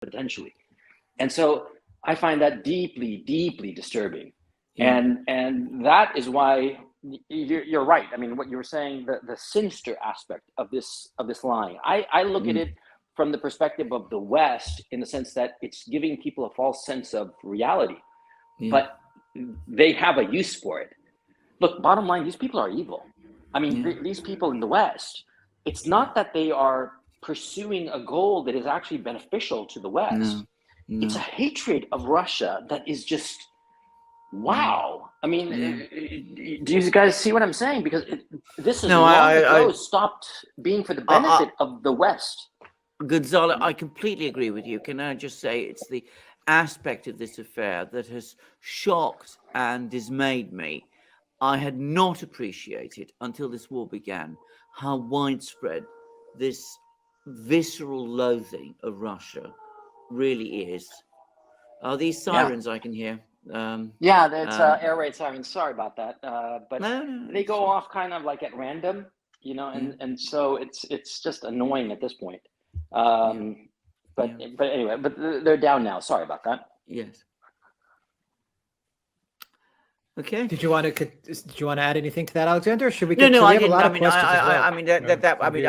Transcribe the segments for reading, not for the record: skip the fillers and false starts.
potentially. And so I find that deeply, deeply disturbing. Yeah. And that is why you're right. I mean, what you were saying, the sinister aspect of this lying, I look at it from the perspective of the West, in the sense that it's giving people a false sense of reality, but they have a use for it. Look, bottom line, these people are evil. I mean, these people in the West, it's not that they are pursuing a goal that is actually beneficial to the West. No. It's a hatred of Russia that is just, wow. I mean, do you guys see what I'm saying? Because this is long ago stopped being for the benefit of the West. Gonzalo, I completely agree with you. Can I just say it's the aspect of this affair that has shocked and dismayed me. I had not appreciated until this war began how widespread this visceral loathing of Russia really is. Are these sirens I can hear? Yeah, that's air raid sirens. Sorry about that. But they go off kind of like at random, you know, and so it's just annoying at this point. But anyway, but they're down now. Sorry about that. Yes. Okay. Did you want to add anything to that, Alexander? Or should we? No, I didn't. I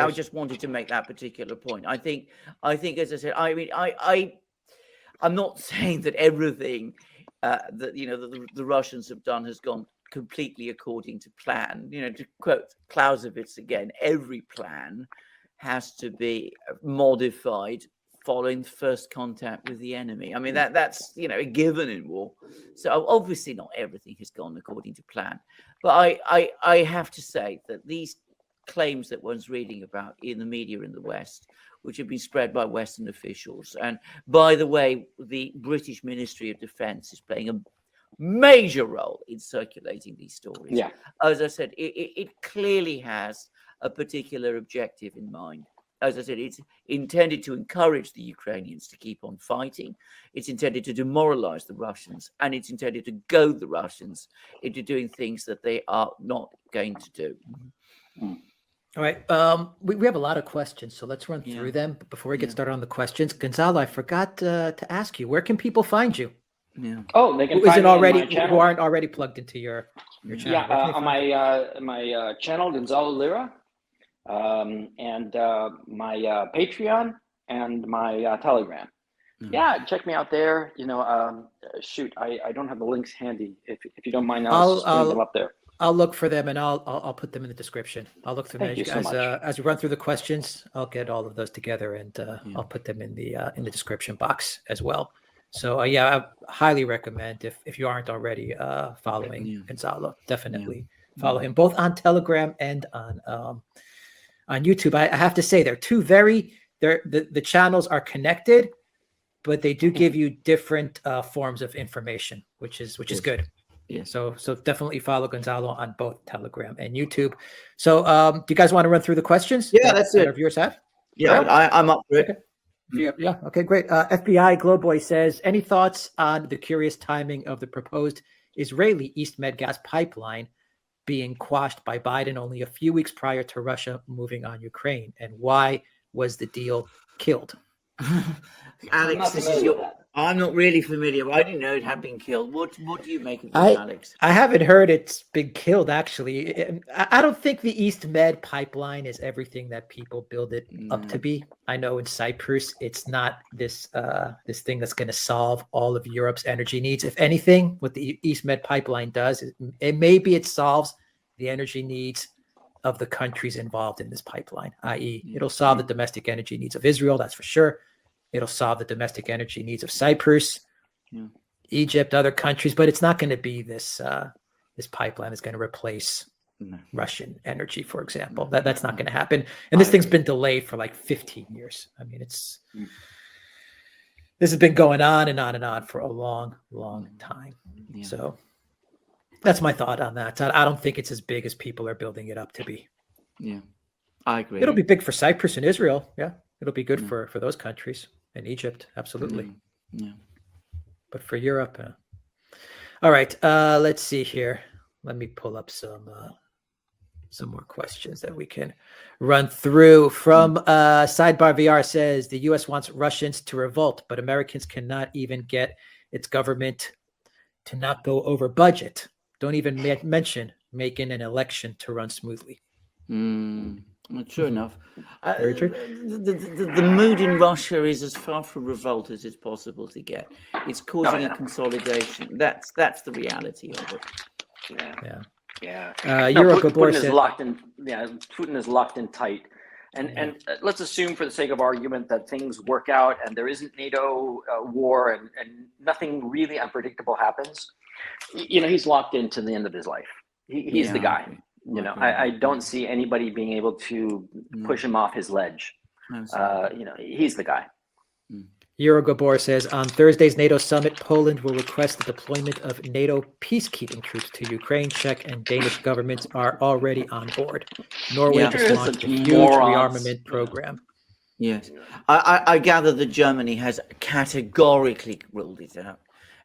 I just wanted to make that particular point. I think, as I said, I mean, I'm not saying that everything that the Russians have done has gone completely according to plan. You know, to quote Clausewitz again, every plan has to be modified following first contact with the enemy. I mean, that's a given in war. So obviously not everything has gone according to plan. But I have to say that these claims that one's reading about in the media in the West, which have been spread by Western officials, and by the way, the British Ministry of Defence is playing a major role in circulating these stories. Yeah. As I said, it clearly has a particular objective in mind. As I said, it's intended to encourage the Ukrainians to keep on fighting. It's intended to demoralize the Russians, and it's intended to goad the Russians into doing things that they are not going to do. All right. We have a lot of questions, so let's run through them. But before we get started on the questions, Gonzalo, I forgot to ask you, where can people find you? Yeah. Oh, they can find me on my channel. Who aren't already plugged into your channel? Yeah, on my channel, Gonzalo Lira. And my Patreon and my Telegram. Yeah, check me out there. You know, shoot, I don't have the links handy. If you don't mind, I'll put them up there. I'll look for them and I'll put them in the description. I'll look through them as we run through the questions. I'll get all of those together and I'll put them in the description box as well. So I highly recommend if you aren't already following Gonzalo, definitely follow him both on Telegram and on YouTube. I have to say the channels are connected, but they do give you different forms of information, which is good. Yeah. So definitely follow Gonzalo on both Telegram and YouTube. So do you guys want to run through the questions? Yeah, that's it. Our viewers have? Yeah, I'm up for it. Okay. Yeah. Okay, great. FBI Glowboy says, any thoughts on the curious timing of the proposed Israeli East Med gas pipeline being quashed by Biden only a few weeks prior to Russia moving on Ukraine? And why was the deal killed? Alex, I'm not really familiar. I didn't know it had been killed. What do you make of this, Alex? I haven't heard it's been killed, actually. I don't think the East Med pipeline is everything that people build it up to be. I know in Cyprus, it's not this thing that's going to solve all of Europe's energy needs. If anything, what the East Med pipeline does, it solves the energy needs of the countries involved in this pipeline, i.e. it'll solve the domestic energy needs of Israel, that's for sure. It'll solve the domestic energy needs of Cyprus, Egypt, other countries, but it's not going to be this pipeline is going to replace Russian energy, for example. That's not going to happen. And this thing's been delayed for like 15 years. I mean, this has been going on and on and on for a long, long time. Yeah. So that's my thought on that. I don't think it's as big as people are building it up to be. Yeah, I agree. It'll be big for Cyprus and Israel. Yeah, it'll be good for those countries. In Egypt, absolutely. Yeah. But for Europe, all right. Let's see here. Let me pull up some some more questions that we can run through. From Sidebar VR says the U.S. wants Russians to revolt, but Americans cannot even get its government to not go over budget. Don't even mention making an election to run smoothly. True enough. Very true. The mood in Russia is as far from revolt as it's possible to get. It's causing a consolidation. That's the reality of it. Yeah. Putin is locked in. Yeah, Putin is locked in tight. And let's assume, for the sake of argument, that things work out and there isn't NATO war and nothing really unpredictable happens. He's locked into the end of his life. He's the guy. I don't see anybody being able to push him off his ledge. He's the guy. Euro Gabor says, on Thursday's NATO summit, Poland will request the deployment of NATO peacekeeping troops to Ukraine. Czech and Danish governments are already on board. Norway just launched a huge rearmament program. Yes. I gather that Germany has categorically ruled it out.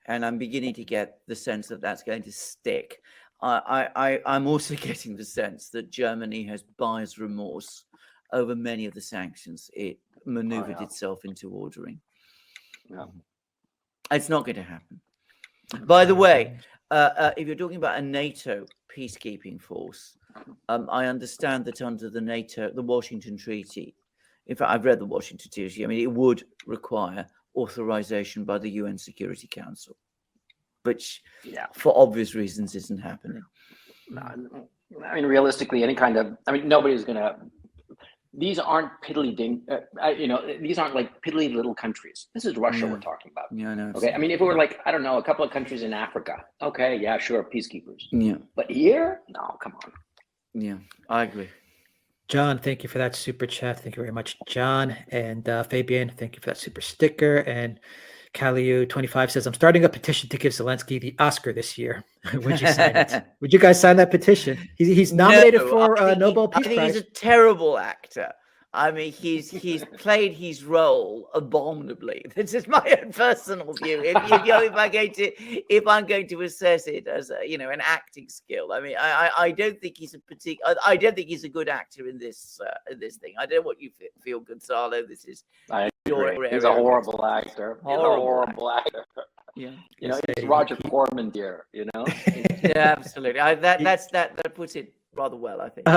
And I'm beginning to get the sense that that's going to stick. I'm also getting the sense that Germany has buyer's remorse over many of the sanctions it maneuvered itself into ordering. It's not going to happen. By the way, if you're talking about a NATO peacekeeping force, I understand that under the Washington Treaty, in fact, I've read the Washington Treaty, I mean, it would require authorization by the UN Security Council, which, for obvious reasons, isn't happening. I mean, realistically, nobody's going to. These aren't these aren't like piddly little countries. This is Russia we're talking about. Yeah, I know. Okay, I mean, if it were like, I don't know, a couple of countries in Africa, okay, yeah, sure, peacekeepers. Yeah. But here, no, come on. Yeah, I agree. John, thank you for that super chat. Thank you very much, John. And Fabian, thank you for that super sticker. And Kaliu25 says, I'm starting a petition to give Zelensky the Oscar this year. Would you sign it? Would you guys sign that petition? He's nominated for a Nobel Peace Prize. I think he's a terrible actor. I mean, he's played his role abominably. This is my own personal view. If I'm going to assess it as an acting skill, I mean, I don't think he's I don't think he's a good actor in this thing. I don't know what you feel, Gonzalo. This is he's a horrible actor. Horrible actor. Yeah, it's Roger Corman here. Yeah, absolutely. That puts it rather well, I think.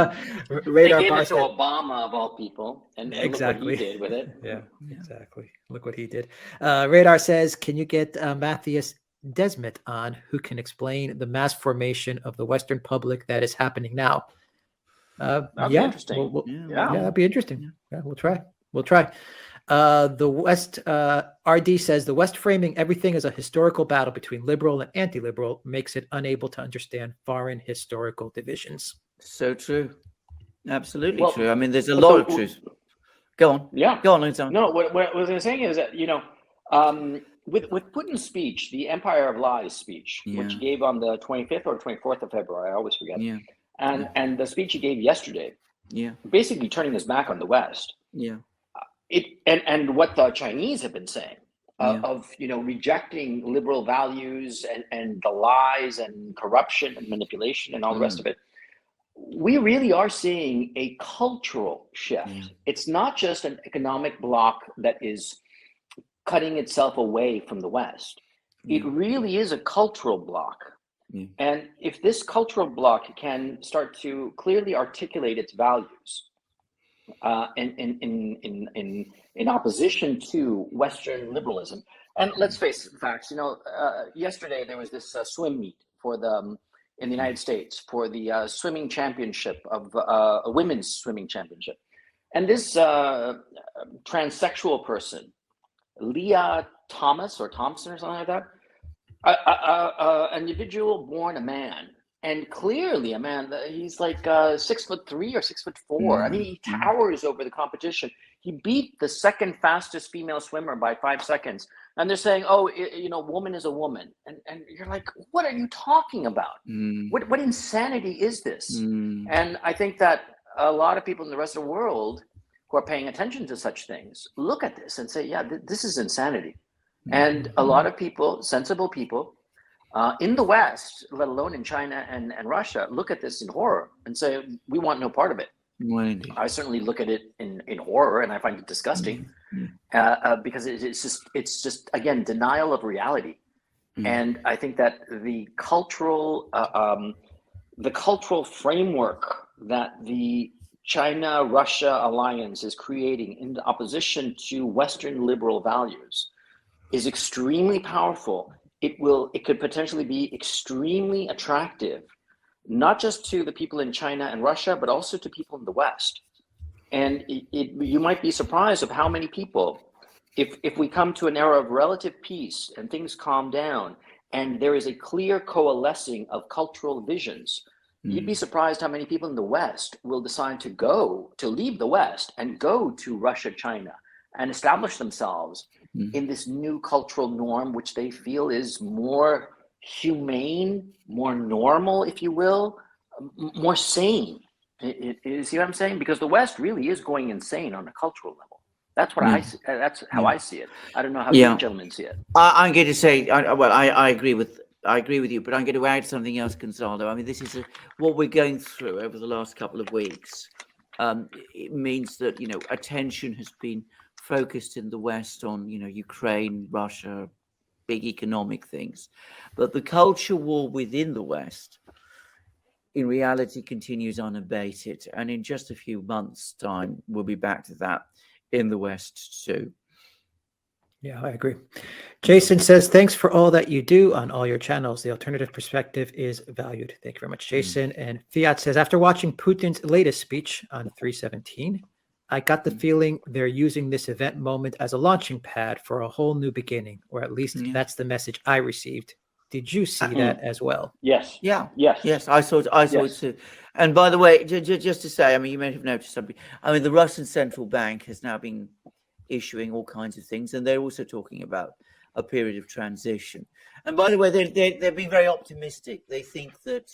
Radar they gave Bar it to Obama of all people, and exactly look what he did with it. Yeah, exactly. Look what he did. Radar says, can you get Matthias Desmet on, who can explain the mass formation of the Western public that is happening now? That'd be interesting. That'd be interesting. Yeah, we'll try. The West, RD says, the West framing everything as a historical battle between liberal and anti-liberal makes it unable to understand foreign historical divisions. So true. Absolutely true. I mean, there's a lot of truth. Go on. Yeah. Go on, Lindsay. No, what I was saying is that, with Putin's speech, the Empire of Lies speech, which he gave on the 25th or 24th of February, I always forget. Yeah. And the speech he gave yesterday, basically turning his back on the West. Yeah. And what the Chinese have been saying of rejecting liberal values and the lies and corruption and manipulation and all the rest of it, we really are seeing a cultural shift. It's not just an economic bloc that is cutting itself away from the West. It really is a cultural bloc. And if this cultural bloc can start to clearly articulate its values, in opposition to Western liberalism, and let's face the facts. Yesterday there was this swim meet in the United States for the swimming championship of a women's swimming championship, and this transsexual person, Leah Thomas or Thompson or something like that, an individual born a man. And clearly a man that he's like 6'3" or 6'4". I mean, he towers over the competition. He beat the second fastest female swimmer by 5 seconds. And they're saying, woman is a woman. And you're like, what are you talking about? What insanity is this? And I think that a lot of people in the rest of the world who are paying attention to such things look at this and say, this is insanity. And a lot of people, sensible people, in the West, let alone in China and Russia, look at this in horror and say, we want no part of it. Well, indeed. I certainly look at it in horror, and I find it disgusting because it's just again, denial of reality. And I think that the cultural framework that the China-Russia alliance is creating in opposition to Western liberal values is extremely powerful. It could potentially be extremely attractive, not just to the people in China and Russia, but also to people in the West. And you might be surprised of how many people, if we come to an era of relative peace and things calm down, and there is a clear coalescing of cultural visions, you'd be surprised how many people in the West will decide to leave the West and go to Russia, China, and establish themselves in this new cultural norm, which they feel is more humane, more normal, if you will, more sane. You see what I'm saying? Because the West really is going insane on a cultural level. That's what that's how I see it. I don't know how you gentlemen see it. I'm going to say, I agree with you, but I'm going to add something else, Gonzalo. I mean, this is what we're going through over the last couple of weeks. It means that, attention has been focused in the West on, Ukraine, Russia, big economic things. But the culture war within the West, in reality, continues unabated. And in just a few months' time, we'll be back to that in the West too. Yeah, I agree. Jason says, thanks for all that you do on all your channels. The alternative perspective is valued. Thank you very much, Jason. And Fiat says, after watching Putin's latest speech on 3/17, I got the feeling they're using this event moment as a launching pad for a whole new beginning, or at least that's the message I received. Did you see that as well? Yes. Yes. I saw it too. And by the way, just to say, I mean, you may have noticed something. I mean, the Russian central bank has now been issuing all kinds of things, and they're also talking about a period of transition. And by the way, they've been very optimistic. They think that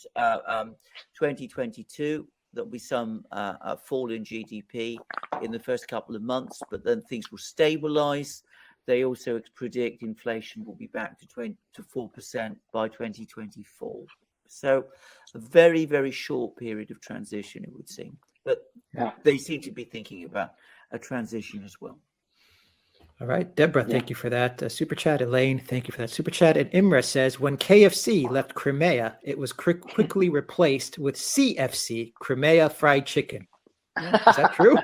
2022 there'll be some fall in GDP in the first couple of months, but then things will stabilize. They also predict inflation will be back to 4% by 2024. So a very, very short period of transition, it would seem. But they seem to be thinking about a transition as well. All right, Deborah, thank you for that super chat. Elaine, thank you for that super chat. And Imra says, when KFC left Crimea, it was quickly replaced with CFC, Crimea Fried Chicken. Is that true?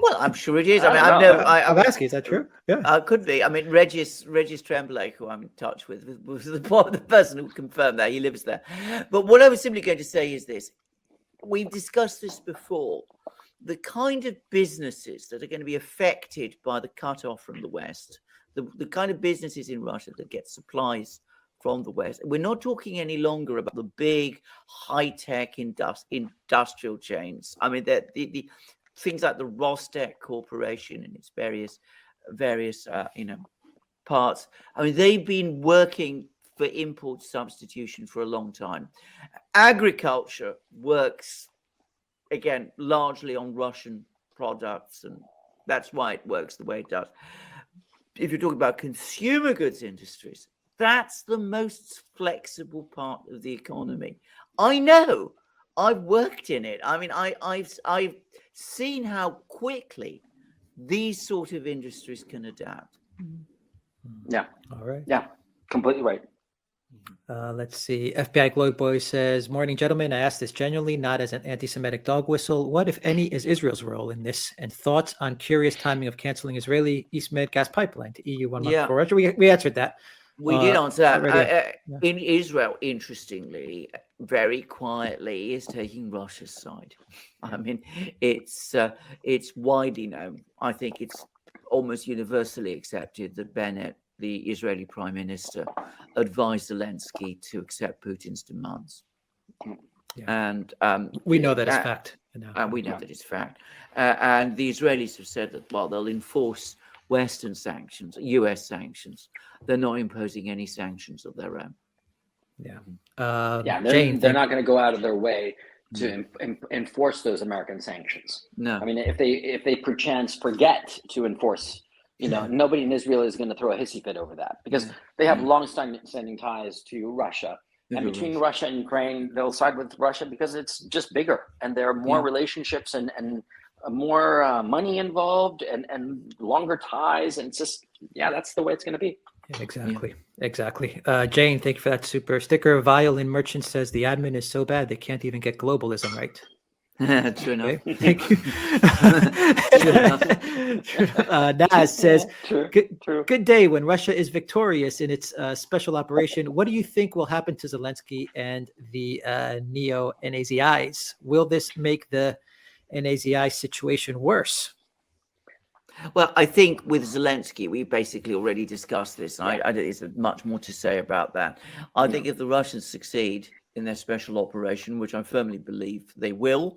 Well, I'm sure it is. I mean, I'm asking, is that true? Yeah, could be. I mean, Regis Tremblay, who I'm in touch with, was the person who confirmed that. He lives there. But what I was simply going to say is this: we've discussed this before. The kind of businesses that are going to be affected by the cutoff from the West, the kind of businesses in Russia that get supplies from the West. We're not talking any longer about the big high-tech industrial chains. I mean, the things like the Rostec Corporation and its various parts. I mean, they've been working for import substitution for a long time. Agriculture works, again, largely on Russian products, and that's why it works the way it does. If you're talking about consumer goods industries, that's the most flexible part of the economy. I know. I've worked in it. I mean, I've seen how quickly these sort of industries can adapt. Yeah. All right. Yeah, completely right. Let's see. FBI Globe Boy says, morning, gentlemen. I ask this genuinely, not as an anti-Semitic dog whistle. What, if any, is Israel's role in this? And thoughts on curious timing of canceling Israeli East Med gas pipeline to EU 1 month before Russia? We answered that. We did answer that. In Israel, interestingly, very quietly, is taking Russia's side. I mean, it's widely known. I think it's almost universally accepted that Bennett, the Israeli prime minister, advised Zelensky to accept Putin's demands. And we know that it's fact. And we know that it's fact. And the Israelis have said that, well, they'll enforce Western sanctions, US sanctions. They're not imposing any sanctions of their own. They're not going to go out of their way to enforce those American sanctions. No. I mean, if they perchance forget to enforce nobody in Israel is going to throw a hissy fit over that because they have long-standing ties to Russia. And between Russia and Ukraine, they'll side with Russia because it's just bigger and there are more relationships and more money involved and longer ties. And it's just, that's the way it's going to be. Exactly. Jane, thank you for that super sticker. Violin Merchant says the admin is so bad they can't even get globalism right. True enough. Okay, thank you. Naz says, good day. When Russia is victorious in its special operation, what do you think will happen to Zelensky and the neo-Nazis? Will this make the Nazi situation worse? Well, I think with Zelensky, we basically already discussed this. I don't think there's much more to say about that. I think if the Russians succeed in their special operation, which I firmly believe they will,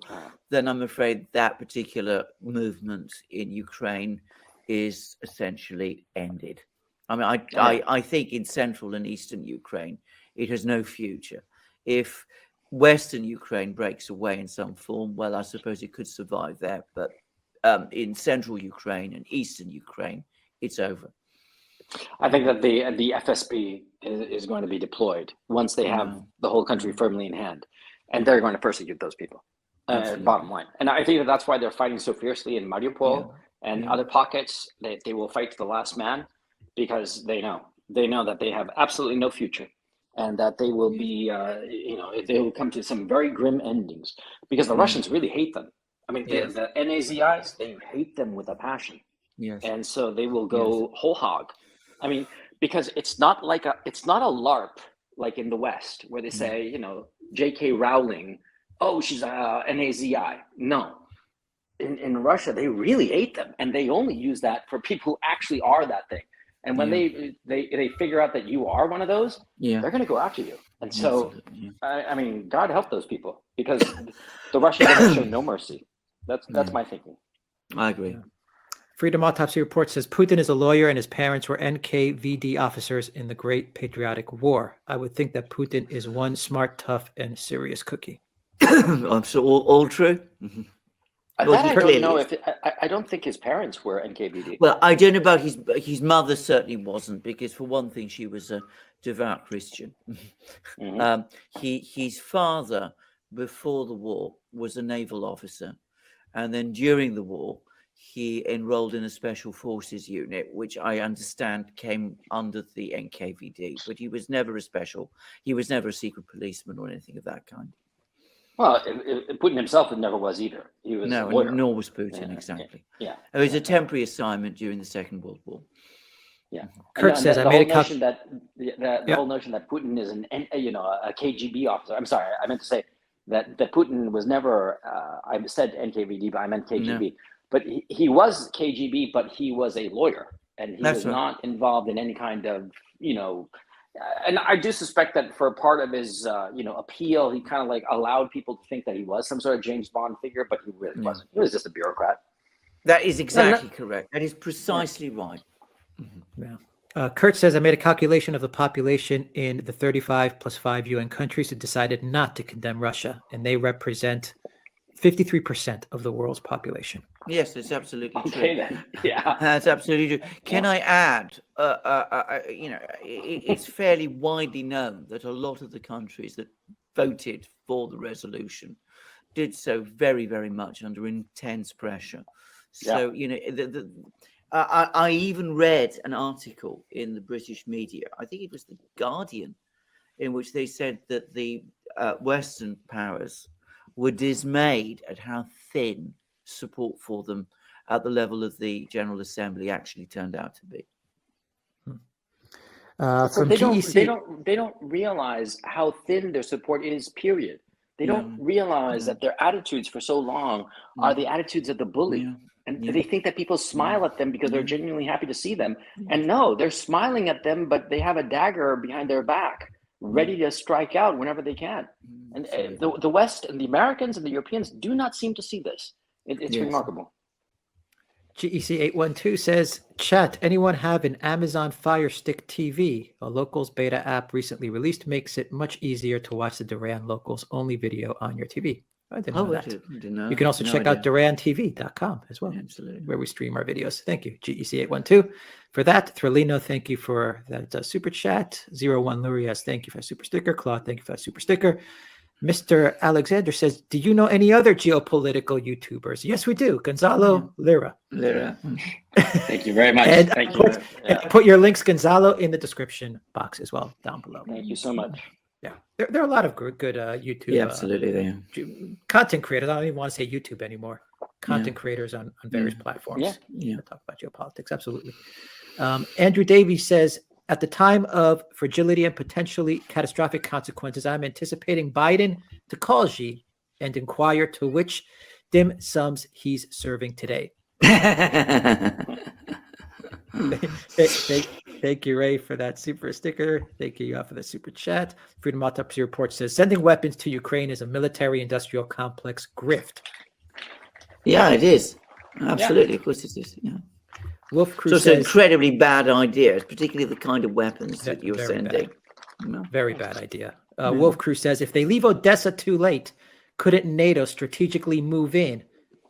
then I'm afraid that particular movement in Ukraine is essentially ended. I mean, I think in central and eastern Ukraine, it has no future. If Western Ukraine breaks away in some form, well, I suppose it could survive there. But in central Ukraine and eastern Ukraine, it's over. I think that the FSB is going to be deployed once they have the whole country firmly in hand, and they're going to persecute those people. Bottom line, and I think that's why they're fighting so fiercely in Mariupol and other pockets. They will fight to the last man because they know that they have absolutely no future, and that they will be they will come to some very grim endings because the Russians really hate them. I mean, the Nazis, they hate them with a passion. Yes. And so they will go whole hog. I mean, because it's not a LARP like in the West where they say, J.K. Rowling, oh, she's a Nazi. No. In Russia, they really hate them. And they only use that for people who actually are that thing. And when they figure out that you are one of those, they're going to go after you. And so, I mean, God help those people because the Russians are going to show no mercy. That's my thinking. I agree. Freedom Autopsy Report says Putin is a lawyer and his parents were NKVD officers in the Great Patriotic War. I would think that Putin is one smart, tough, and serious cookie. I'm sure all true. Mm-hmm. I don't know I don't think his parents were NKVD. Well, I don't know about his mother. Certainly wasn't, because for one thing, she was a devout Christian. His father, before the war, was a naval officer, and then during the war, he enrolled in a special forces unit, which I understand came under the NKVD. But he was never he was never a secret policeman or anything of that kind. Well, Putin himself never was either. He was nor was Putin, exactly. Yeah. It was a temporary assignment during the Second World War. Yeah. Kurt says, the whole notion that Putin is a KGB officer. I'm sorry, I meant to say that Putin was never, I said NKVD, but I meant KGB. No. But he was KGB, but he was a lawyer, and he was not involved in any kind of, and I do suspect that for part of his, appeal, he kind of like allowed people to think that he was some sort of James Bond figure, but he really wasn't. He was just a bureaucrat. That is exactly correct. That is precisely right. Mm-hmm. Yeah. Kurt says, I made a calculation of the population in the 35 plus 5 UN countries and decided not to condemn Russia, and they represent 53% of the world's population. Yes, it's absolutely true. Okay, then. Yeah, that's absolutely true. Can I add? It's fairly widely known that a lot of the countries that voted for the resolution did so very, very much under intense pressure. So I even read an article in the British media. I think it was the Guardian, in which they said that the Western powers were dismayed at how thin support for them at the level of the General Assembly actually turned out to be. So they don't realize how thin their support is, period. They don't realize that their attitudes for so long are the attitudes of the bully. And they think that people smile at them because they're genuinely happy to see them. And no, they're smiling at them, but they have a dagger behind their back, ready to strike out whenever they can. And the West and the Americans and the Europeans do not seem to see this. It's remarkable. GEC 812 says, chat, anyone have an Amazon Fire Stick TV? A Locals beta app recently released makes it much easier to watch the Duran Locals only video on your TV. I didn't know that. Didn't know. You can also No check idea. out durantv.com as well, Absolutely. where we stream our videos. Thank you, GEC812, for that. Thrillino, thank you for that super chat. 01 Lurias, thank you for a super sticker. Claude, thank you for a super sticker. Mr. Alexander says, do you know any other geopolitical YouTubers? Yes, we do. Gonzalo Lira. Thank you very much. And Thank you. put your links, Gonzalo, in the description box as well, down below. Thank you so much. Yeah, there are a lot of good YouTube. Yeah, absolutely. They are. Content creators. I don't even want to say YouTube anymore. Content creators on various platforms. Yeah. Talk about geopolitics. Absolutely. Andrew Davies says, at the time of fragility and potentially catastrophic consequences, I'm anticipating Biden to call Xi and inquire to which dim sums he's serving today. Thank you, Ray, for that super sticker. Thank you for the super chat. Freedom Autopsy Report says, sending weapons to Ukraine is a military-industrial complex grift. Yeah, it is. Absolutely. Of course it is. Yeah. Wolf Crew So it's says, an incredibly bad idea, particularly the kind of weapons that you're sending. Very bad idea. Wolf Crew says, if they leave Odessa too late, couldn't NATO strategically move in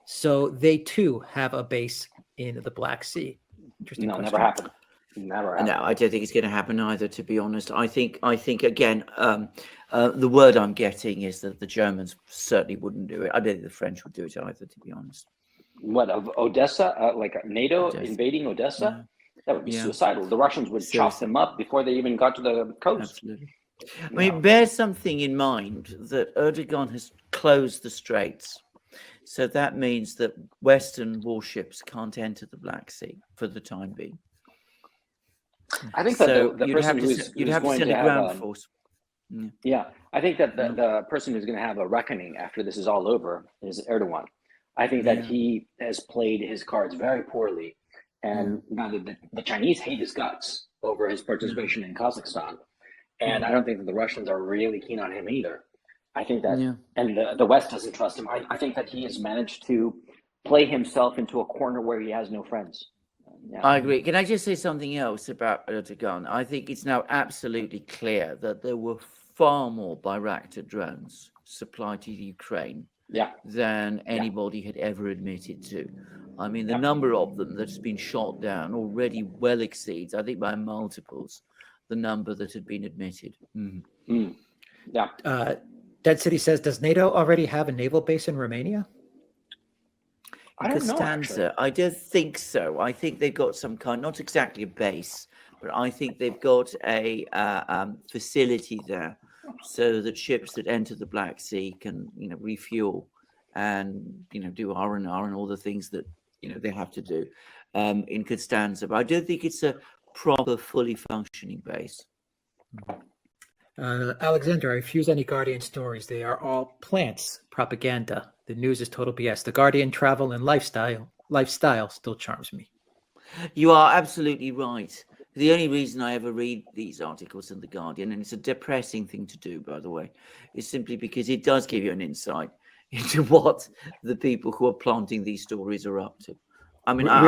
so they too have a base in the Black Sea? Interesting question. Never happened. Never happened. No, I don't think it's going to happen either, to be honest. I think again, the word I'm getting is that the Germans certainly wouldn't do it. I don't think the French would do it either, to be honest. What, of Odessa? Like NATO invading Odessa? That would be suicidal. The Russians would chop them up before they even got to the coast. Absolutely. I mean, bear something in mind that Erdogan has closed the straits. So that means that Western warships can't enter the Black Sea for the time being. I think that the person you'd have to send a ground force. Yeah, I think that the person who's going to have a reckoning after this is all over is Erdogan. I think that he has played his cards very poorly, and now the Chinese hate his guts over his participation in Kazakhstan, and I don't think that the Russians are really keen on him either. I think that, and the West doesn't trust him. I think that he has managed to play himself into a corner where he has no friends. I agree. Can I just say something else about Erdogan? I think it's now absolutely clear that there were far more Bayraktar drones supplied to Ukraine than anybody had ever admitted to. I mean, the number of them that has been shot down already well exceeds, I think by multiples, the number that had been admitted. Dead City says, does NATO already have a naval base in Romania? I don't know, actually. I don't think so. I think they've got some kind, not exactly a base, but I think they've got a facility there so that ships that enter the Black Sea can, refuel and, do R&R and all the things that, they have to do in Constanza. But I don't think it's a proper, fully functioning base. Alexander, I refuse any Guardian stories. They are all plants, propaganda. The news is total BS. The Guardian travel and lifestyle still charms me. You are absolutely right. The only reason I ever read these articles in the Guardian, and it's a depressing thing to do, by the way, is simply because it does give you an insight into what the people who are planting these stories are up to. I mean, I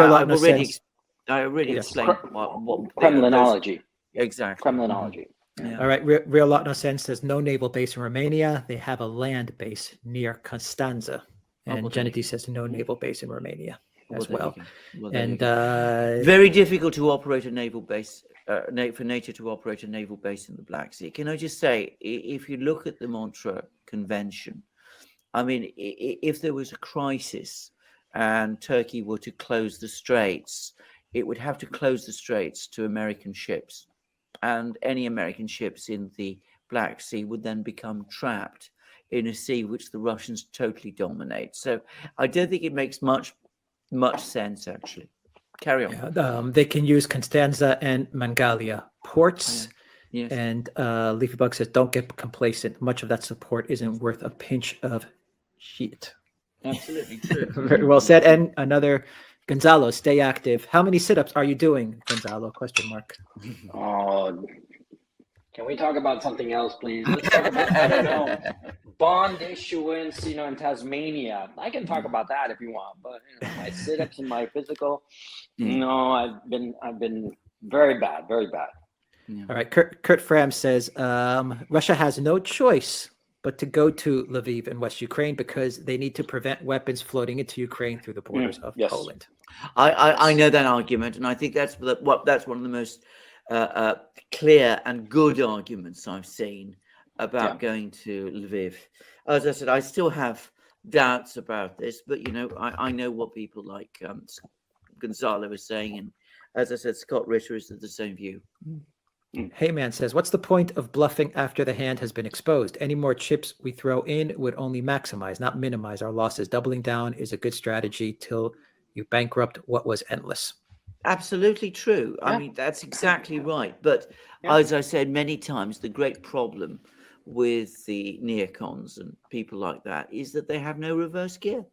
already explained what Kremlinology. Exactly. Kremlinology. Yeah. All right. Real Lot No Sense says no naval base in Romania. They have a land base near Constanza. And Genety says no naval base in Romania as well. And very difficult to operate a naval base, for NATO to operate a naval base in the Black Sea. Can I just say, if you look at the Montreux Convention, I mean, if there was a crisis and Turkey were to close the straits, it would have to close the straits to American ships. And any American ships in the Black Sea would then become trapped in a sea which the Russians totally dominate. So I don't think it makes much sense, actually. Carry on. Yeah, they can use Constanza and Mangalia ports. Yes. And Leafy Bug says, don't get complacent. Much of that support isn't worth a pinch of shit. Absolutely true. Very well said. And another... Gonzalo, stay active. How many sit-ups are you doing, Gonzalo? Question mark. Oh, can we talk about something else, please? Let's talk about, I don't know, bond issuance, in Tasmania. I can talk about that if you want, but my sit-ups and my physical, no, I've been very bad, very bad. Yeah. All right. Kurt Fram says, Russia has no choice but to go to Lviv in West Ukraine because they need to prevent weapons floating into Ukraine through the borders of yes. Poland. I know that argument, and I think that's one of the most clear and good arguments I've seen about going to Lviv. As I said, I still have doubts about this, but I know what people like Gonzalo is saying, and as I said, Scott Ritter is of the same view. Heyman says, what's the point of bluffing after the hand has been exposed? Any more chips we throw in would only maximize, not minimize our losses. Doubling down is a good strategy till you bankrupt what was endless. Absolutely true. I mean, that's exactly right. But as I said many times, the great problem with the neocons and people like that is that they have no reverse gear.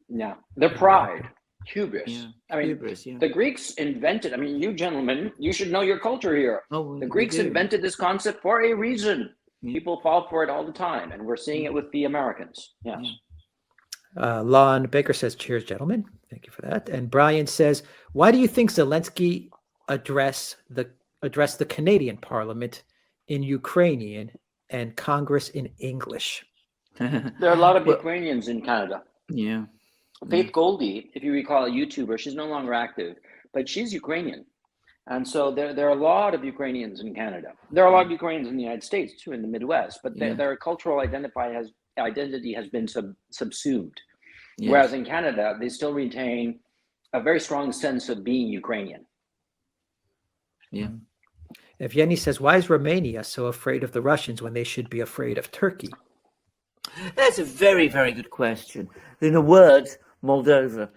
Yeah, their pride. Hubris. Yeah. I mean, hubris, the Greeks invented, I mean, you gentlemen, you should know your culture here. The Greeks invented this concept for a reason. People fall for it all the time, and we're seeing it with the Americans. Yes. Lon Baker says, cheers, gentlemen. Thank you for that. And Brian says, why do you think Zelensky addressed the Canadian Parliament in Ukrainian and Congress in English? There are a lot of Ukrainians in Canada. Yeah. Faith Goldie, if you recall, a YouTuber, she's no longer active, but she's Ukrainian. And so there are a lot of Ukrainians in Canada. There are a lot of Ukrainians in the United States, too, in the Midwest, but their cultural identity has been subsumed. Yes. Whereas in Canada, they still retain a very strong sense of being Ukrainian. Yeah. Evgeny says, why is Romania so afraid of the Russians when they should be afraid of Turkey? That's a very, very good question. In a word, Moldova,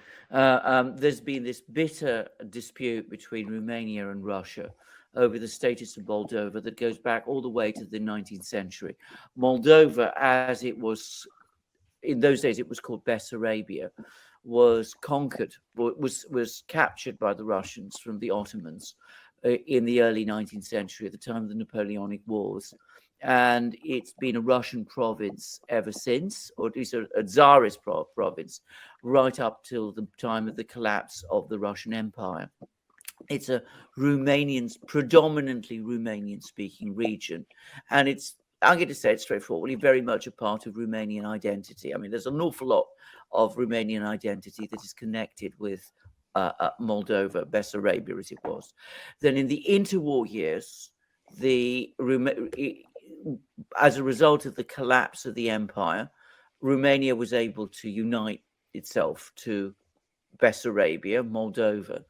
there's been this bitter dispute between Romania and Russia over the status of Moldova that goes back all the way to the 19th century. Moldova, as it was, in those days it was called Bessarabia, was conquered, was captured by the Russians from the Ottomans in the early 19th century at the time of the Napoleonic Wars. And it's been a Russian province ever since, or at least a Tsarist province, right up till the time of the collapse of the Russian Empire. It's a predominantly Romanian-speaking region, and I'm going to say it straightforwardly, very much a part of Romanian identity. I mean, there's an awful lot of Romanian identity that is connected with Moldova, Bessarabia as it was. Then in the interwar years, as a result of the collapse of the empire, Romania was able to unite itself to Bessarabia, Moldova.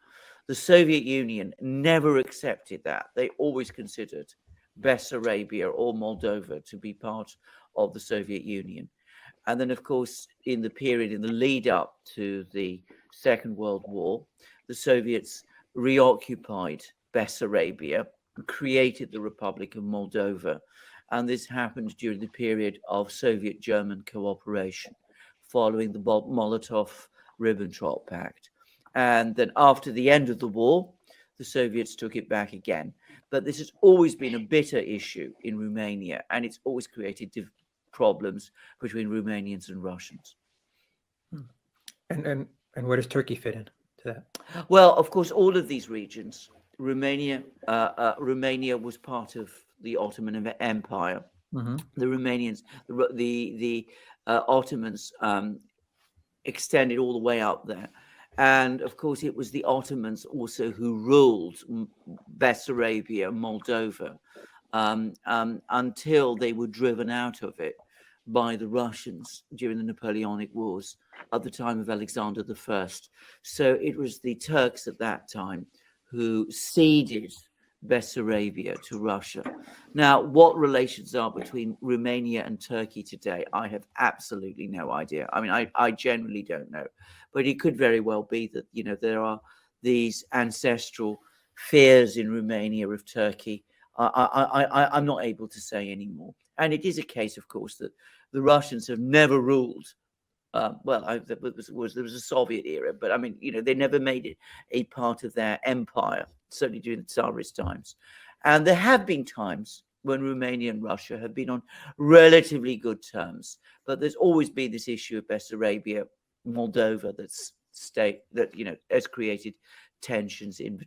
The Soviet Union never accepted that. They always considered Bessarabia or Moldova to be part of the Soviet Union. And then, of course, in the lead up to the Second World War, the Soviets reoccupied Bessarabia, created the Republic of Moldova. And this happened during the period of Soviet-German cooperation, following the Molotov-Ribbentrop Pact. And then after the end of the war, the Soviets took it back again. But this has always been a bitter issue in Romania, and it's always created problems between Romanians and Russians. And where does Turkey fit into that? Well, of course, all of these regions. Romania was part of the Ottoman Empire. Mm-hmm. The Romanians, the Ottomans extended all the way up there. And of course, it was the Ottomans also who ruled Bessarabia, Moldova, until they were driven out of it by the Russians during the Napoleonic Wars at the time of Alexander I. So it was the Turks at that time who ceded Bessarabia to Russia. Now, what relations are between Romania and Turkey today, I have absolutely no idea. I mean, I generally don't know, but it could very well be that, there are these ancestral fears in Romania of Turkey. I'm not able to say anymore. And it is a case, of course, that the Russians have never ruled. There was a Soviet era, but I mean, they never made it a part of their empire, certainly during the Tsarist times. And there have been times when Romania and Russia have been on relatively good terms, but there's always been this issue of Bessarabia, Moldova, has created tensions in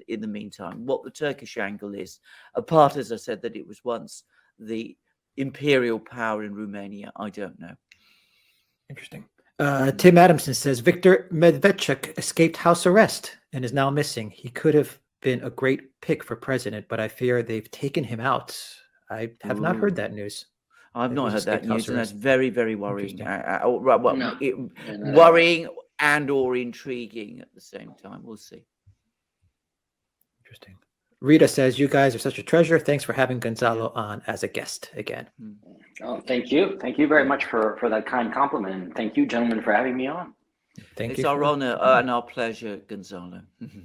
the meantime. What the Turkish angle is, apart, as I said, that it was once the imperial power in Romania. I don't know. Interesting. Tim Adamson says Viktor Medvedchuk escaped house arrest and is now missing. He could have been a great pick for president, but I fear they've taken him out. I have not heard that news. I've not heard that news, and that's very, very worrying. Interesting. Worrying and or intriguing at the same time. We'll see. Interesting. Rita says, you guys are such a treasure. Thanks for having Gonzalo on as a guest again. Oh, thank you. Thank you very much for that kind compliment. And thank you, gentlemen, for having me on. Thank you. It's our honor and our pleasure, Gonzalo.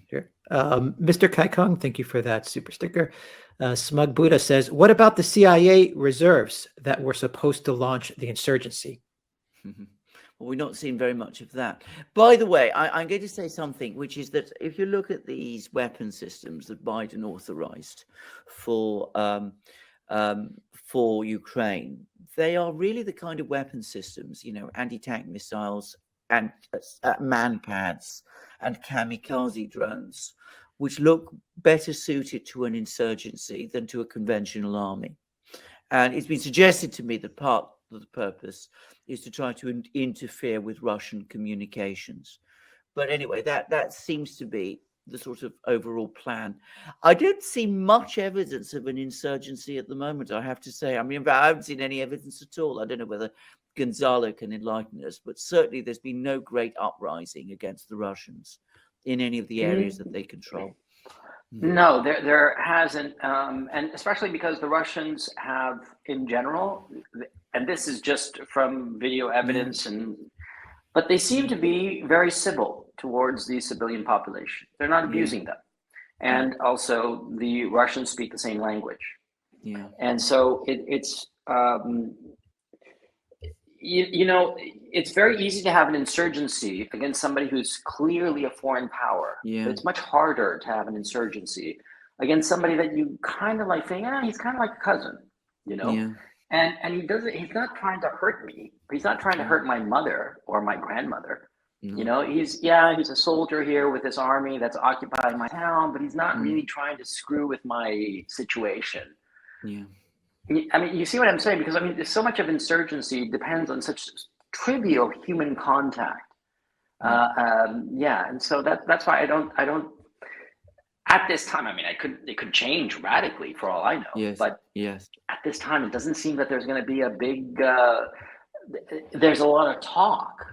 Sure. Mr. Kaikong, thank you for that super sticker. Smug Buddha says, what about the CIA reserves that were supposed to launch the insurgency? Well, we've not seen very much of that. By the way, I'm going to say something, which is that if you look at these weapon systems that Biden authorized for Ukraine, they are really the kind of weapon systems, anti-tank missiles and manpads and kamikaze drones, which look better suited to an insurgency than to a conventional army. And it's been suggested to me that part of the purpose is to try to interfere with Russian communications. But anyway, that seems to be the sort of overall plan. I don't see much evidence of an insurgency at the moment, I have to say. I mean, I haven't seen any evidence at all. I don't know whether Gonzalo can enlighten us, but certainly there's been no great uprising against the Russians in any of the areas that they control. No, there hasn't, and especially because the Russians have, in general, and this is just from video evidence, but they seem to be very civil towards the civilian population. They're not abusing them, and also the Russians speak the same language. Yeah, and so it's it's very easy to have an insurgency against somebody who's clearly a foreign power. Yeah. But it's much harder to have an insurgency against somebody that you kind of like think, he's kind of like a cousin, Yeah. And he's not trying to hurt me. He's not trying to hurt my mother or my grandmother. No. He's a soldier here with this army that's occupying my town, but he's not really trying to screw with my situation. Yeah. I mean, you see what I'm saying? Because there's so much of insurgency depends on such trivial human contact. And so that's why I don't. At this time, it could change radically for all I know. Yes. But yes, at this time, it doesn't seem that there's going to be a big. There's a lot of talk.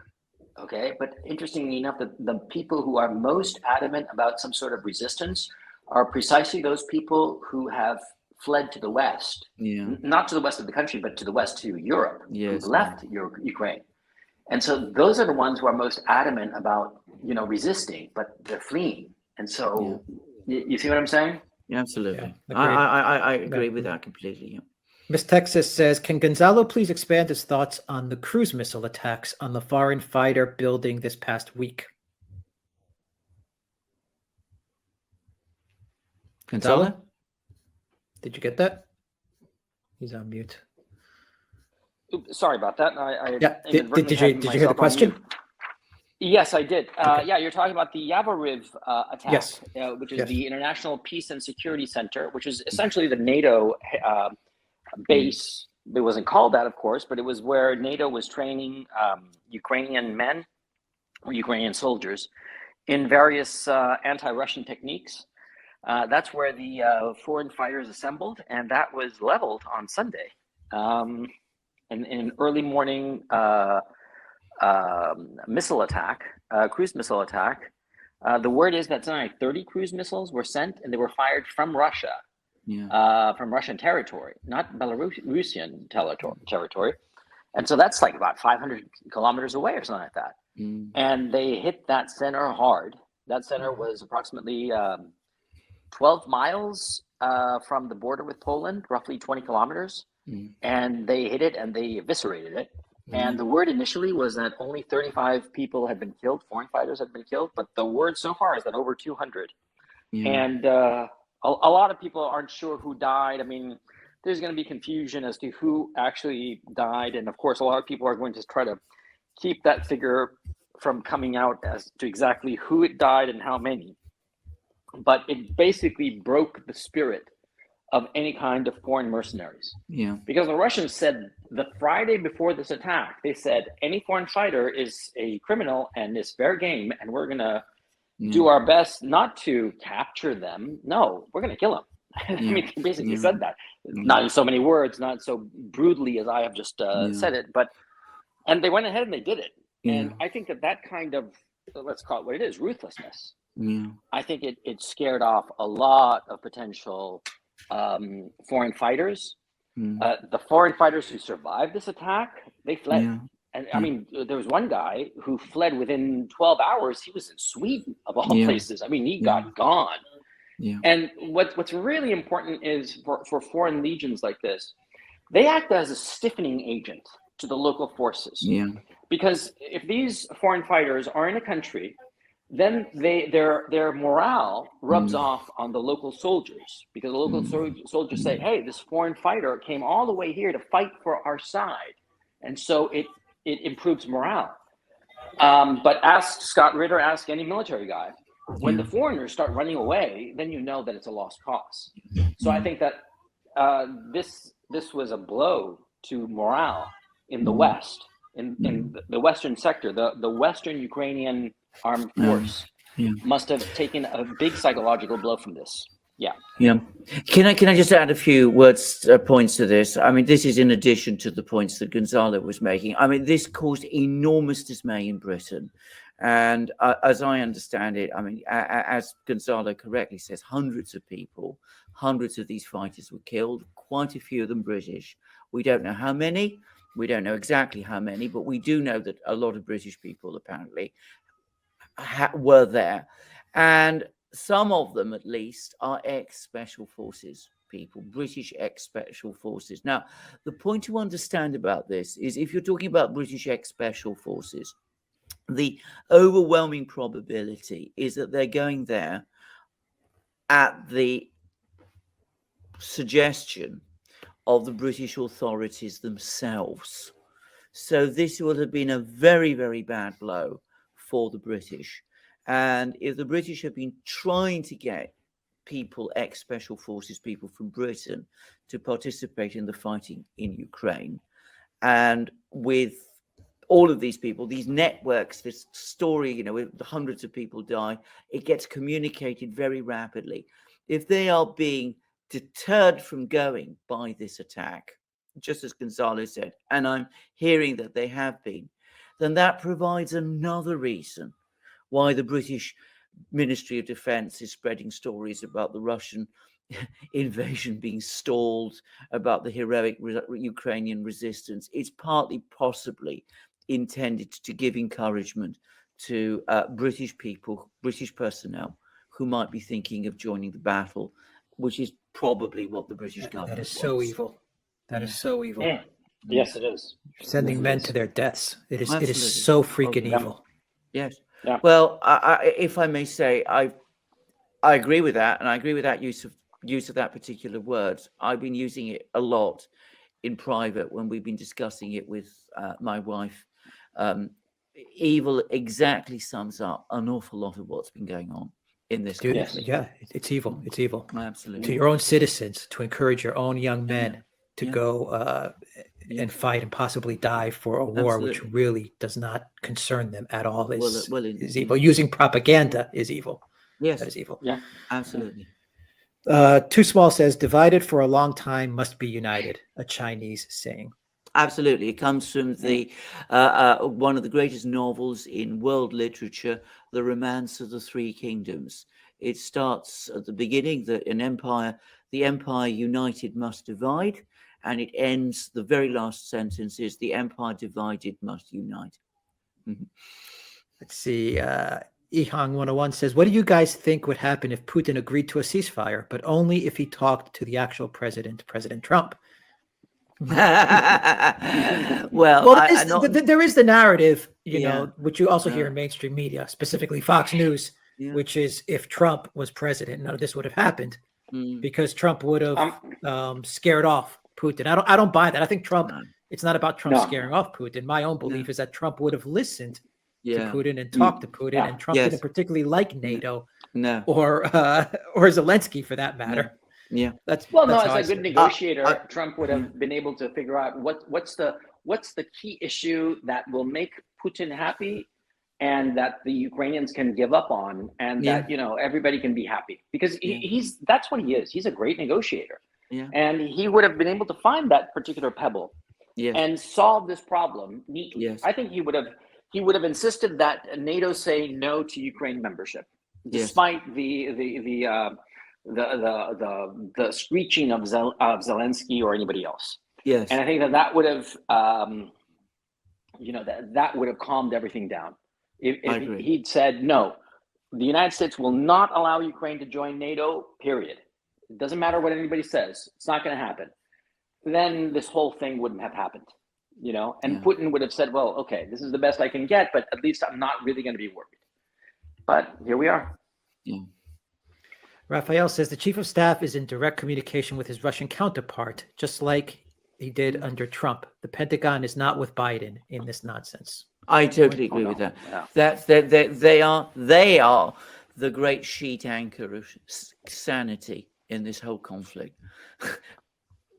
Okay, but interestingly enough, the people who are most adamant about some sort of resistance are precisely those people who have fled to the West, not to the west of the country, but to the west, to Europe, who left Ukraine. And so those are the ones who are most adamant about, resisting, but they're fleeing. And so you see what I'm saying? Yeah, absolutely. Yeah, I agree with that completely. Yeah. Miss Texas says, can Gonzalo please expand his thoughts on the cruise missile attacks on the foreign fighter building this past week? Gonzalo? Did you get that? He's on mute. Oops, sorry about that. Did you hear the question? Yes, I did. Okay. You're talking about the Yavoriv attack, yes. Which is the International Peace and Security Center, which is essentially the NATO base. It wasn't called that, of course, but it was where NATO was training Ukrainian men or Ukrainian soldiers in various anti-Russian techniques. That's where the foreign fighters assembled, and that was leveled on Sunday. In an early morning missile attack, cruise missile attack. The word is that something like 30 cruise missiles were sent, and they were fired from Russia, from Russian territory, not Belarusian territory. And so that's like about 500 kilometers away or something like that. And they hit that center hard. That center was approximately 12 miles from the border with Poland, roughly 20 kilometers. And they hit it and they eviscerated it. And the word initially was that only 35 people had been killed, foreign fighters had been killed, but the word so far is that over 200. And a lot of people aren't sure who died. There's going to be confusion as to who actually died. And of course, a lot of people are going to try to keep that figure from coming out as to exactly who it died and how many. But it basically broke the spirit of any kind of foreign mercenaries. Yeah. Because the Russians said the Friday before this attack, they said any foreign fighter is a criminal and is fair game, and we're going to do our best not to capture them. No, we're going to kill them. I mean, they basically said that. Not in so many words, not so brutally as I have just said it, and they went ahead and they did it. And I think that kind of, let's call it what it is, ruthlessness. I think it scared off a lot of potential foreign fighters. The foreign fighters who survived this attack, they fled. And I mean, there was one guy who fled within 12 hours. He was in Sweden, of all places. I mean, he got gone. And what's really important is for foreign legions like this, they act as a stiffening agent to the local forces. Because if these foreign fighters are in a country, then their morale rubs off on the local soldiers, because the local soldiers say, hey, this foreign fighter came all the way here to fight for our side. And so it improves morale. But ask Scott Ritter, ask any military guy, when the foreigners start running away, then you know that it's a lost cause. So I think that this was a blow to morale in the West, in the Western sector. The Western Ukrainian armed force must have taken a big psychological blow from this. Can I just add a few points to this? I mean, this is in addition to the points that Gonzalo was making. I mean, this caused enormous dismay in Britain. And as I understand it, I mean, as Gonzalo correctly says, hundreds of these fighters were killed, quite a few of them British. We don't know how many. We don't know exactly how many, but we do know that a lot of British people apparently were there. And some of them, at least, are ex-Special Forces people, British ex-Special Forces. Now, the point to understand about this is if you're talking about British ex-Special Forces, the overwhelming probability is that they're going there at the suggestion of the British authorities themselves. So this will have been a very, very bad blow for the British. And if the British have been trying to get people, ex-Special Forces people from Britain, to participate in the fighting in Ukraine, and with all of these people, these networks, this story, with hundreds of people die, it gets communicated very rapidly. If they are being deterred from going by this attack, just as Gonzalo said, and I'm hearing that they have been, then that provides another reason why the British Ministry of Defense is spreading stories about the Russian invasion being stalled, about the heroic Ukrainian resistance. It's partly possibly intended to give encouragement to British people, British personnel who might be thinking of joining the battle, which is probably what the British government That is so wants. evil. That is so evil. Yes, it is. Sending men to their deaths. It is so freaking evil. Yes. Well, if I may say, I agree with that, and I agree with that use of that particular word. I've been using it a lot in private when we've been discussing it with my wife. Evil exactly sums up an awful lot of what's been going on in this country. Yeah, it's evil. It's evil. Absolutely. To your own citizens, to encourage your own young men to go and fight and possibly die for a war which really does not concern them at all is evil. Using propaganda is evil. Yes. That is evil. Yeah, absolutely. Too Small says, divided for a long time must be united, a Chinese saying. Absolutely. It comes from the one of the greatest novels in world literature, The Romance of the Three Kingdoms. It starts at the beginning that the empire united must divide, and it ends, the very last sentence is, the empire divided must unite. Let's see. Ehong 101 says, what do you guys think would happen if Putin agreed to a ceasefire, but only if he talked to the actual president, President Trump? There is the narrative, which you also hear in mainstream media, specifically Fox News, which is if Trump was president, none of this would have happened because Trump would have scared off Putin. I don't buy that. I think Trump. It's not about Trump scaring off Putin. My own belief is that Trump would have listened to Putin and talked to Putin, and Trump didn't particularly like NATO or Zelensky for that matter. Yeah. That's Well, that's no, how I as a see good it. negotiator, Trump would have been able to figure out what's the key issue that will make Putin happy, and that the Ukrainians can give up on, and Yeah. that everybody can be happy, because Yeah. that's what he is. He's a great negotiator, Yeah. and he would have been able to find that particular pebble Yes. and solve this problem neatly. Yes. I think he would have insisted that NATO say no to Ukraine membership, Yes. despite the screeching of Zelensky or anybody else. Yes. And I think that would have that would have calmed everything down. If agree. he'd said no, the United States will not allow Ukraine to join NATO, period. It doesn't matter what anybody says, it's not going to happen. Then this whole thing wouldn't have happened, and Yeah. Putin would have said, well, okay, this is the best I can get, but at least I'm not really going to be worried. But here we are. Yeah. Raphael says the chief of staff is in direct communication with his Russian counterpart, just like he did under Trump. The Pentagon is not with Biden in this nonsense. I totally agree no. with that. Yeah. They are the great sheet anchor of sanity in this whole conflict.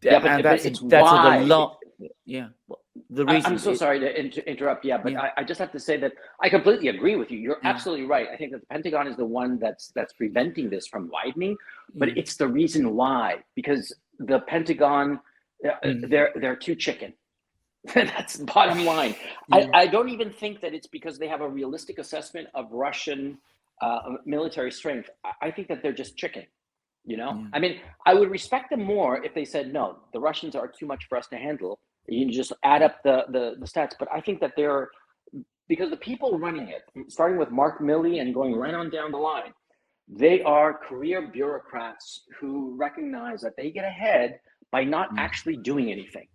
Yeah, but and it's that's why. a lot. Yeah. Well, the reason I'm so sorry to interrupt. Yeah, but I just have to say that I completely agree with you. You're absolutely right. I think that the Pentagon is the one that's preventing this from widening, but it's the reason why, because the Pentagon, they're too chicken. That's the bottom line. I don't even think that it's because they have a realistic assessment of Russian military strength. I think that they're just chicken. I mean, I would respect them more if they said, no, the Russians are too much for us to handle. You can just add up the stats. But I think that because the people running it, starting with Mark Milley and going right on down the line, they are career bureaucrats who recognize that they get ahead by not actually doing anything.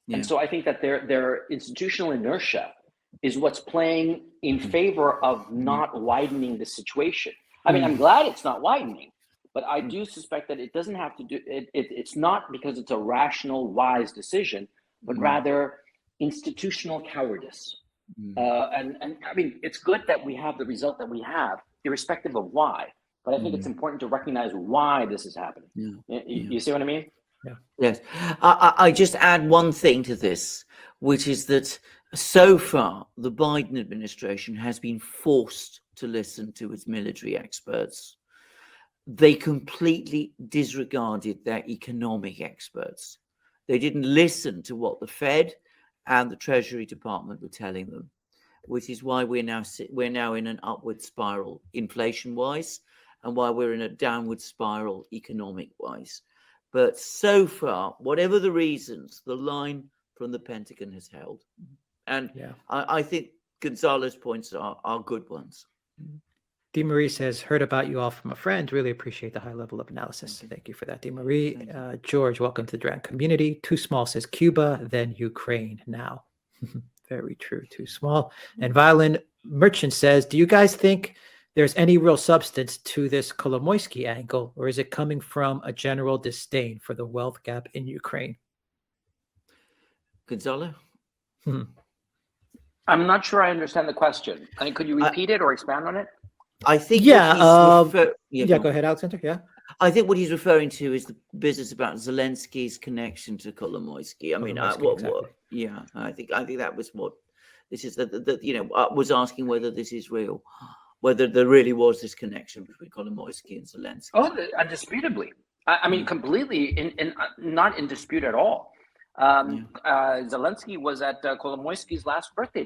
Yeah. And so I think that their institutional inertia is what's playing in favor of not widening the situation. I mean, I'm glad it's not widening, but I do suspect that it doesn't have to do it. It's not because it's a rational, wise decision, but rather institutional cowardice. And I mean, it's good that we have the result that we have, irrespective of why. But I think it's important to recognize why this is happening. You see what I mean? Yeah. Yes. I just add one thing to this, which is that so far the Biden administration has been forced to listen to its military experts. They completely disregarded their economic experts. They didn't listen to what the Fed and the Treasury Department were telling them, which is why we're now in an upward spiral inflation-wise, and why we're in a downward spiral economic-wise. But so far, whatever the reasons, the line from the Pentagon has held. And I think Gonzalo's points are good ones. DeMarie says, heard about you all from a friend. Really appreciate the high level of analysis. Thank you for that, DeMarie. George, welcome to the Duran community. Too Small says Cuba, then Ukraine now. Very true, too small. And Violin Merchant says, do you guys think there's any real substance to this Kolomoisky angle, or is it coming from a general disdain for the wealth gap in Ukraine? Gonzalo? I'm not sure I understand the question. I mean, could you repeat it or expand on it? I think go ahead, Alexander. Yeah. I think what he's referring to is the business about Zelensky's connection to Kolomoisky. I mean, exactly. I think that was what this is. Was asking whether this is real, whether there really was this connection between Kolomoisky and Zelensky. Oh, indisputably. I mean, completely not in dispute at all. Zelensky was at Kolomoisky's last birthday